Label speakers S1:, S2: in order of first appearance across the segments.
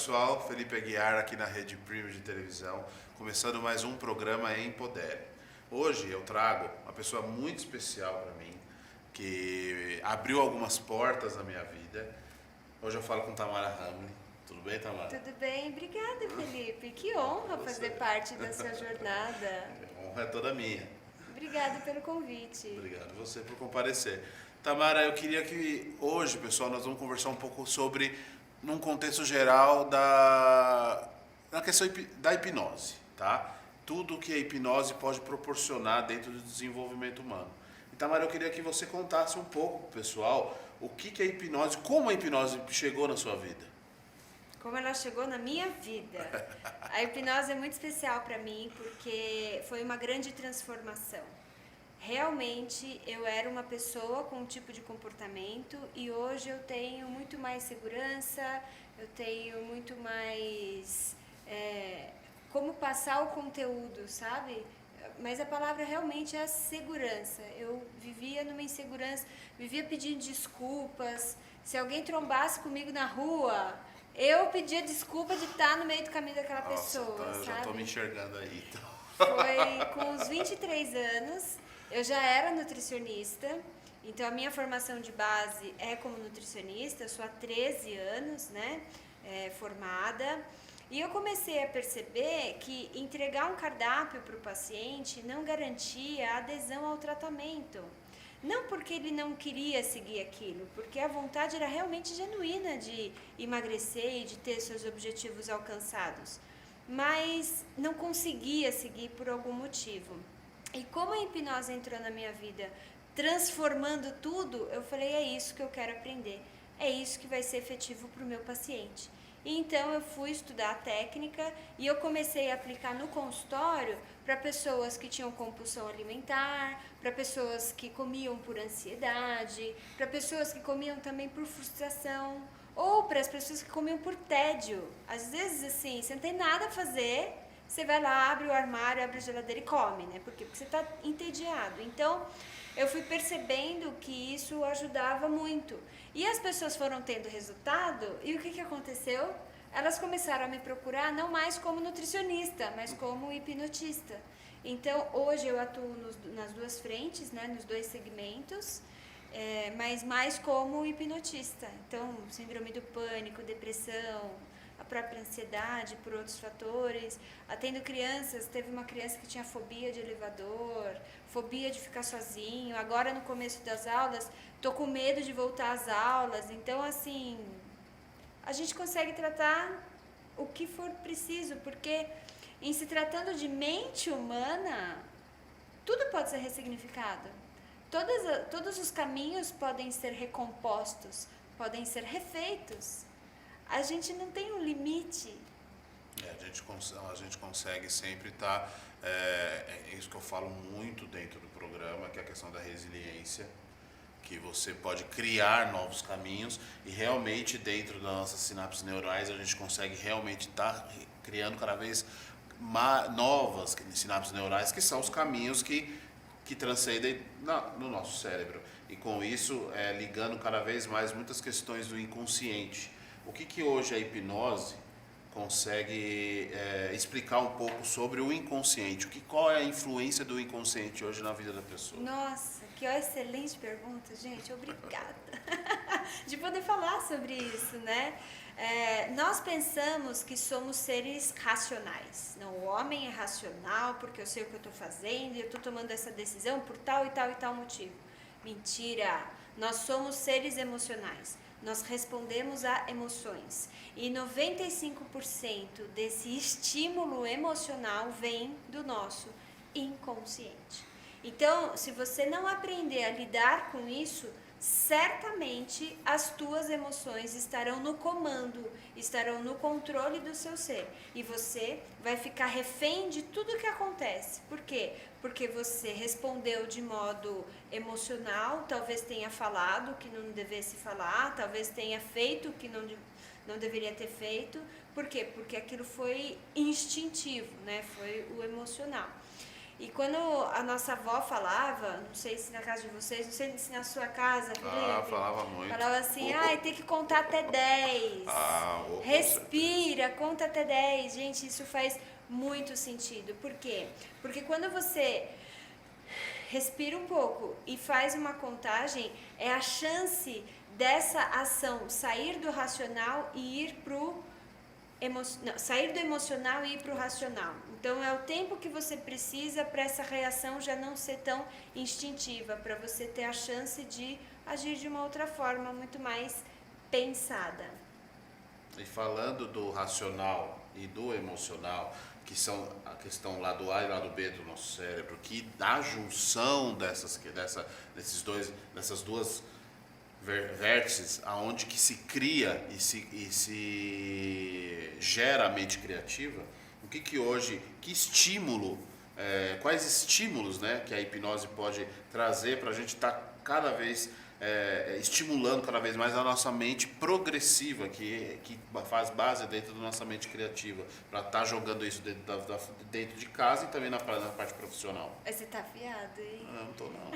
S1: pessoal, Felipe Aguiar aqui na Rede Premium de televisão, começando mais um programa Empodere. Hoje eu trago uma pessoa muito especial para mim, que abriu algumas portas na minha vida. Hoje eu falo com Tamara Hamlin. Tudo bem, Tamara?
S2: Tudo bem, obrigada, Felipe. Que honra fazer parte da sua jornada.
S1: A honra é toda minha.
S2: Obrigada pelo convite.
S1: Obrigado você por comparecer. Tamara, eu queria que hoje, pessoal, nós vamos conversar um pouco sobre, num contexto geral, na questão da hipnose, tá? Tudo que a hipnose pode proporcionar dentro do desenvolvimento humano. E, Tamara, eu queria que você contasse um pouco pro pessoal o que é a hipnose, como a hipnose chegou na sua vida.
S2: Como ela chegou na minha vida. A hipnose é muito especial para mim porque foi uma grande transformação. Realmente eu era uma pessoa com um tipo de comportamento e hoje eu tenho muito mais segurança, eu tenho muito mais como passar o conteúdo, sabe? Mas a palavra realmente é a segurança. Eu vivia numa insegurança, vivia pedindo desculpas. Se alguém trombasse comigo na rua, eu pedia desculpa de estar no meio do caminho daquela pessoa,
S1: então eu
S2: sabe?
S1: já estou me enxergando aí. Então.
S2: Foi com os 23 anos, eu já era nutricionista, então a minha formação de base é como nutricionista, eu sou há 13 anos, né, formada, e eu comecei a perceber que entregar um cardápio para o paciente não garantia a adesão ao tratamento. Não porque ele não queria seguir aquilo, porque a vontade era realmente genuína de emagrecer e de ter seus objetivos alcançados, mas não conseguia seguir por algum motivo. E como a hipnose entrou na minha vida, transformando tudo, eu falei, é isso que eu quero aprender, é isso que vai ser efetivo para o meu paciente. E então eu fui estudar a técnica e eu comecei a aplicar no consultório para pessoas que tinham compulsão alimentar, para pessoas que comiam por ansiedade, para pessoas que comiam também por frustração, ou para as pessoas que comiam por tédio. Às vezes, assim, você não tem nada a fazer, você vai lá, abre o armário, abre a geladeira e come, né? Porque você está entediado. Então, eu fui percebendo que isso ajudava muito. E as pessoas foram tendo resultado, e o que aconteceu? Elas começaram a me procurar não mais como nutricionista, mas como hipnotista. Então, hoje eu atuo nas duas frentes, né, nos dois segmentos, mas mais como hipnotista. Então, síndrome do pânico, depressão, a própria ansiedade por outros fatores. Atendo crianças, teve uma criança que tinha fobia de elevador, fobia de ficar sozinho. Agora, no começo das aulas, tô com medo de voltar às aulas. Então, assim, a gente consegue tratar o que for preciso, porque em se tratando de mente humana, tudo pode ser ressignificado. Todos os caminhos podem ser recompostos, podem ser refeitos. A gente não tem um limite.
S1: A gente consegue sempre estar, é isso que eu falo muito dentro do programa, que é a questão da resiliência, que você pode criar novos caminhos e realmente dentro das nossas sinapses neurais a gente consegue realmente estar criando cada vez novas sinapses neurais, que são os caminhos que transcendem no nosso cérebro. E com isso, ligando cada vez mais muitas questões do inconsciente. O que hoje a hipnose consegue explicar um pouco sobre o inconsciente? Qual é a influência do inconsciente hoje na vida da pessoa?
S2: Nossa, que excelente pergunta, gente. Obrigada de poder falar sobre isso, né? Nós pensamos que somos seres racionais. Não, o homem é racional porque eu sei o que eu estou fazendo e eu estou tomando essa decisão por tal e tal e tal motivo. Mentira! Nós somos seres emocionais. Nós respondemos a emoções e 95% desse estímulo emocional vem do nosso inconsciente. Então, se você não aprender a lidar com isso, certamente as tuas emoções estarão no comando, estarão no controle do seu ser e você vai ficar refém de tudo que acontece. Por quê? Porque você respondeu de modo emocional, talvez tenha falado o que não devesse falar, talvez tenha feito o que não deveria ter feito. Por quê? Porque aquilo foi instintivo, né? Foi o emocional. E quando a nossa avó falava, não sei se na casa de vocês, não sei se na sua casa, Felipe,
S1: falava muito.
S2: falava assim, tem que contar até 10. Respira, conta até 10. Gente, isso faz muito sentido. Por quê? Porque quando você respira um pouco e faz uma contagem, é a chance dessa ação sair do racional e ir pro sair do emocional e ir para o racional. Então é o tempo que você precisa para essa reação já não ser tão instintiva, para você ter a chance de agir de uma outra forma, muito mais pensada.
S1: E falando do racional e do emocional, que são a questão lado A e lado B do nosso cérebro, que na junção dessas duas vértices, aonde que se cria e se gera a mente criativa, que estímulo, quais estímulos, né, que a hipnose pode trazer para a gente estar cada vez estimulando cada vez mais a nossa mente progressiva, que faz base dentro da nossa mente criativa, para estar jogando isso dentro de casa e também na parte profissional.
S2: Você tá afiado, hein?
S1: Não tô não.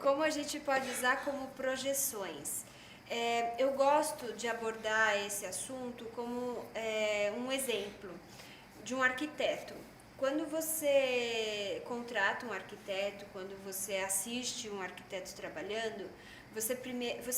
S2: Como a gente pode usar como projeções? Eu gosto de abordar esse assunto como um exemplo de um arquiteto. Quando você contrata um arquiteto, quando você assiste um arquiteto trabalhando, você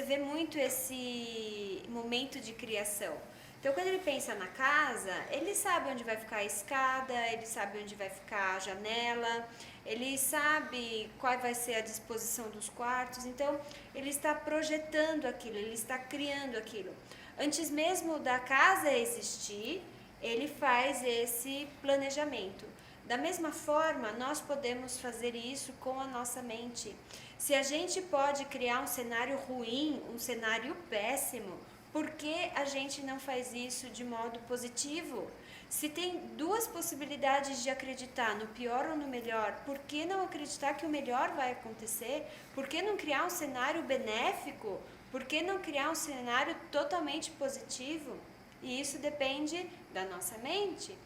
S2: vê muito esse momento de criação. Então, quando ele pensa na casa, ele sabe onde vai ficar a escada, ele sabe onde vai ficar a janela, ele sabe qual vai ser a disposição dos quartos. Então, ele está projetando aquilo, ele está criando aquilo. Antes mesmo da casa existir, ele faz esse planejamento. Da mesma forma, nós podemos fazer isso com a nossa mente. Se a gente pode criar um cenário ruim, um cenário péssimo, por que a gente não faz isso de modo positivo? Se tem duas possibilidades de acreditar no pior ou no melhor, por que não acreditar que o melhor vai acontecer? Por que não criar um cenário benéfico? Por que não criar um cenário totalmente positivo? E isso depende da nossa mente.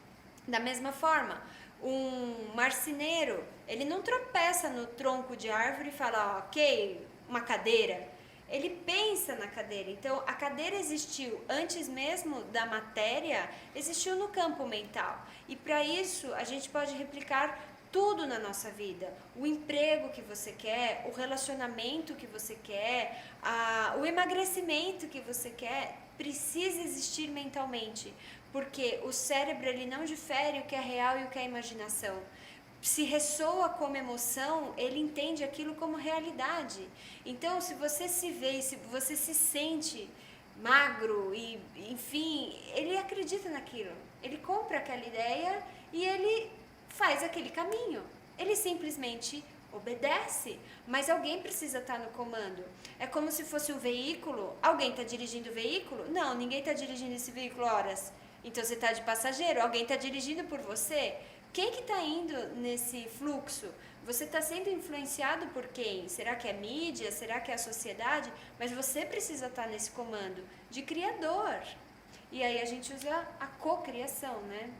S2: Da mesma forma, um marceneiro, ele não tropeça no tronco de árvore e fala, ok, uma cadeira. Ele pensa na cadeira. Então, a cadeira existiu antes mesmo da matéria, existiu no campo mental. E para isso, a gente pode replicar tudo na nossa vida. O emprego que você quer, o relacionamento que você quer, o emagrecimento que você quer, precisa existir mentalmente. Porque o cérebro, ele não difere o que é real e o que é imaginação. Se ressoa como emoção, ele entende aquilo como realidade. Então, se você se vê, se você se sente magro e, enfim, ele acredita naquilo. Ele compra aquela ideia e ele faz aquele caminho. Ele simplesmente obedece, mas alguém precisa estar no comando. É como se fosse um veículo. Alguém está dirigindo o veículo? Não, ninguém está dirigindo esse veículo horas. Então, você está de passageiro, alguém está dirigindo por você. Quem que está indo nesse fluxo? Você está sendo influenciado por quem? Será que é mídia? Será que é a sociedade? Mas você precisa estar nesse comando de criador. E aí a gente usa a cocriação, né?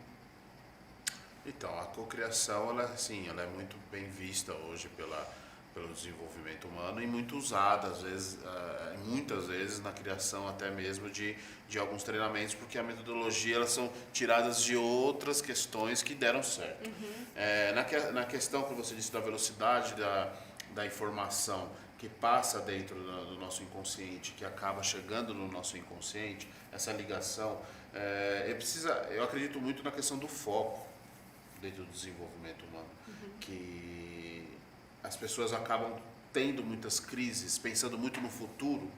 S1: Então, a cocriação, ela é muito bem vista hoje pelo desenvolvimento humano e muito usada, às vezes, muitas vezes, na criação até mesmo de alguns treinamentos, porque a metodologia, elas são tiradas de outras questões que deram certo. Uhum. Na questão que você disse da velocidade da informação que passa dentro do nosso inconsciente, que acaba chegando no nosso inconsciente, essa ligação, eu acredito muito na questão do foco dentro do desenvolvimento humano, uhum. Que as pessoas acabam tendo muitas crises, pensando muito no futuro,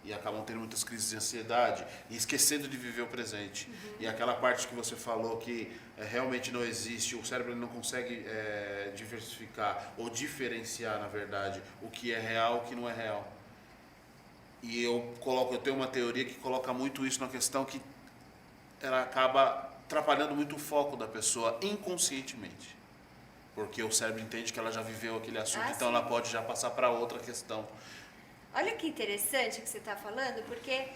S1: e acabam tendo muitas crises de ansiedade e esquecendo de viver o presente. Uhum. E aquela parte que você falou que realmente não existe, o cérebro não consegue diversificar ou diferenciar, na verdade, o que é real e o que não é real. E eu tenho uma teoria que coloca muito isso na questão que ela acaba atrapalhando muito o foco da pessoa inconscientemente. Porque o cérebro entende que ela já viveu aquele assunto, então ela pode já passar para outra questão.
S2: Olha que interessante que você está falando, porque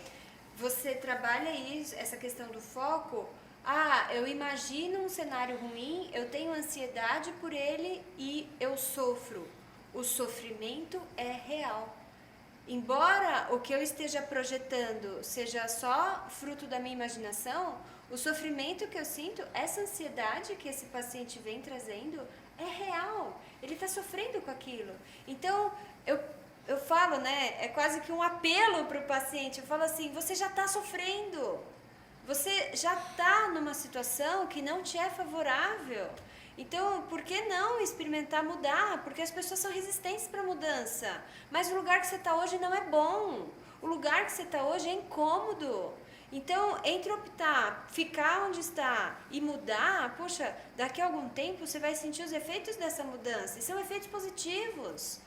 S2: você trabalha isso, essa questão do foco Ah, eu imagino um cenário ruim, eu tenho ansiedade por ele e eu sofro. O sofrimento é real. Embora o que eu esteja projetando seja só fruto da minha imaginação, o sofrimento que eu sinto, essa ansiedade que esse paciente vem trazendo, é real. Ele está sofrendo com aquilo. Então, eu falo, né? É quase que um apelo para o paciente. Eu falo assim: você já está sofrendo. Você já está numa situação que não te é favorável. Então, por que não experimentar mudar? Porque as pessoas são resistentes para mudança. Mas o lugar que você está hoje não é bom. O lugar que você está hoje é incômodo. Então, entre optar, ficar onde está e mudar, poxa, daqui a algum tempo você vai sentir os efeitos dessa mudança. E são efeitos positivos.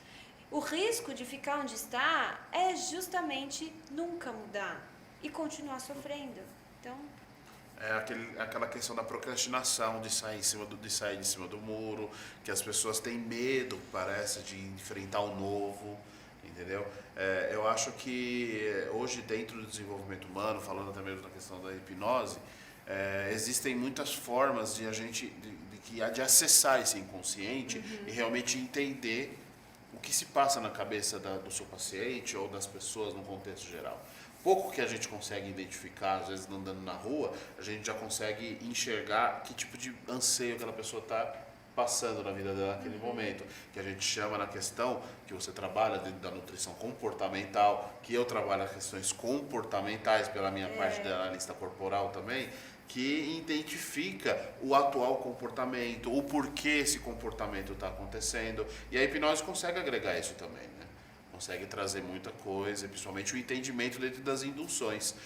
S2: O risco de ficar onde está é justamente nunca mudar e continuar sofrendo. Então,
S1: Aquela questão da procrastinação, de sair de cima do muro, que as pessoas têm medo, parece, de enfrentar o novo, entendeu? Eu acho que hoje, dentro do desenvolvimento humano, falando até mesmo da questão da hipnose, existem muitas formas de a gente de acessar esse inconsciente e realmente entender o que se passa na cabeça do seu paciente ou das pessoas no contexto geral. Pouco que a gente consegue identificar, às vezes andando na rua, a gente já consegue enxergar que tipo de anseio aquela pessoa está passando na vida dela naquele momento. Que a gente chama na questão que você trabalha dentro da nutrição comportamental, que eu trabalho as questões comportamentais pela minha parte da analista corporal também, que identifica o atual comportamento, o porquê esse comportamento está acontecendo. E a hipnose consegue agregar isso também, né? Consegue trazer muita coisa, principalmente o entendimento dentro das induções.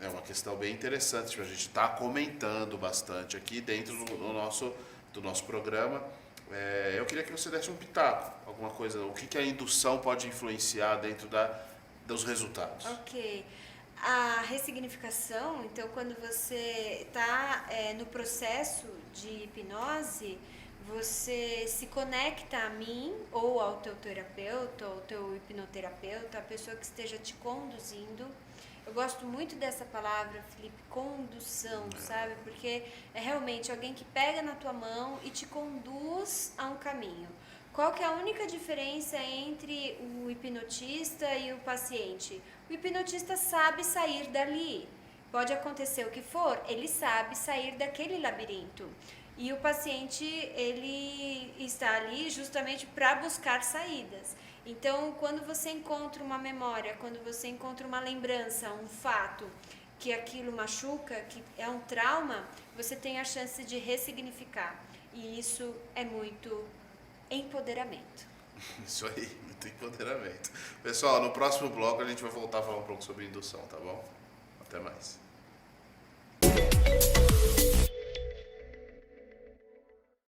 S1: É uma questão bem interessante, a gente está comentando bastante aqui dentro do nosso programa. Eu queria que você desse um pitaco, alguma coisa, o que a indução pode influenciar dentro dos resultados.
S2: ok. A ressignificação, então, quando você está no processo de hipnose, você se conecta a mim ou ao teu terapeuta, ou ao teu hipnoterapeuta, a pessoa que esteja te conduzindo. Eu gosto muito dessa palavra, Felipe, condução, sabe? Porque é realmente alguém que pega na tua mão e te conduz a um caminho. Qual que é a única diferença entre o hipnotista e o paciente? O hipnotista sabe sair dali. Pode acontecer o que for, ele sabe sair daquele labirinto. E o paciente, ele está ali justamente para buscar saídas. Então, quando você encontra uma memória, quando você encontra uma lembrança, um fato, que aquilo machuca, que é um trauma, você tem a chance de ressignificar. E isso é muito empoderamento.
S1: Isso aí, muito empoderamento. Pessoal, no próximo bloco a gente vai voltar a falar um pouco sobre indução, tá bom? Até mais.